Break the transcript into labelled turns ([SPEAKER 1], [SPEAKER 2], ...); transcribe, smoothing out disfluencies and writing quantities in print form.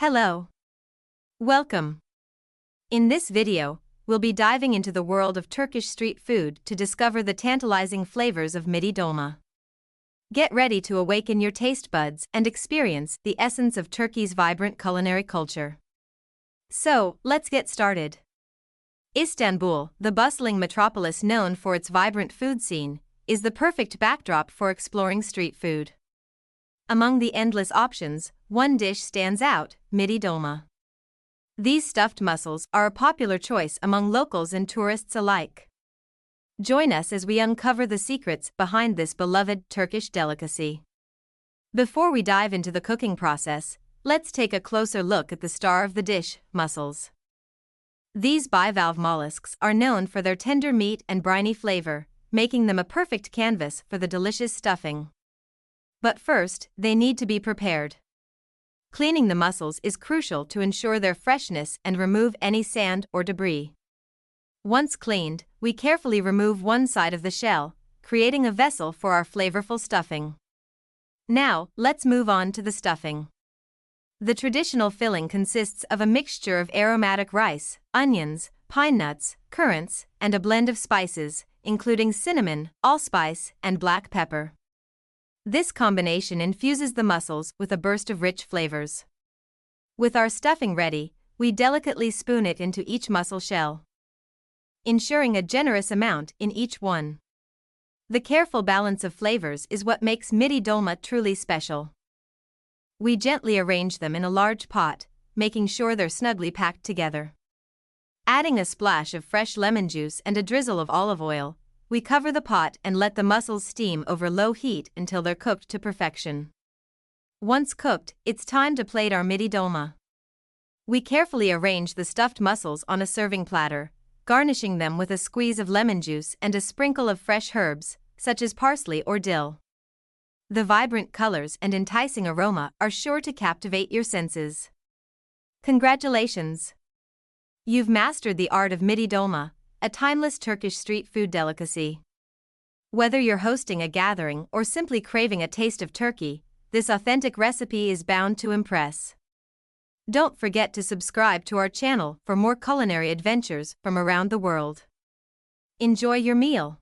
[SPEAKER 1] Hello. Welcome. In this video, we'll be diving into the world of Turkish street food to discover the tantalizing flavors of Midye Dolma. Get ready to awaken your taste buds and experience the essence of Turkey's vibrant culinary culture. So, let's get started. Istanbul, the bustling metropolis known for its vibrant food scene, is the perfect backdrop for exploring street food. Among the endless options, one dish stands out: Midye Dolma. These stuffed mussels are a popular choice among locals and tourists alike. Join us as we uncover the secrets behind this beloved Turkish delicacy. Before we dive into the cooking process, let's take a closer look at the star of the dish, mussels. These bivalve mollusks are known for their tender meat and briny flavor, making them a perfect canvas for the delicious stuffing. But first, they need to be prepared. Cleaning the mussels is crucial to ensure their freshness and remove any sand or debris. Once cleaned, we carefully remove one side of the shell, creating a vessel for our flavorful stuffing. Now, let's move on to the stuffing. The traditional filling consists of a mixture of aromatic rice, onions, pine nuts, currants, and a blend of spices, including cinnamon, allspice, and black pepper. This combination infuses the mussels with a burst of rich flavors. With our stuffing ready, we delicately spoon it into each mussel shell, ensuring a generous amount in each one. The careful balance of flavors is what makes Midye Dolma truly special. We gently arrange them in a large pot, making sure they're snugly packed together. Adding a splash of fresh lemon juice and a drizzle of olive oil, we cover the pot and let the mussels steam over low heat until they're cooked to perfection. Once cooked, it's time to plate our Midye Dolma. We carefully arrange the stuffed mussels on a serving platter, garnishing them with a squeeze of lemon juice and a sprinkle of fresh herbs, such as parsley or dill. The vibrant colors and enticing aroma are sure to captivate your senses. Congratulations! You've mastered the art of Midye Dolma, a timeless Turkish street food delicacy. Whether you're hosting a gathering or simply craving a taste of Turkey, this authentic recipe is bound to impress. Don't forget to subscribe to our channel for more culinary adventures from around the world. Enjoy your meal.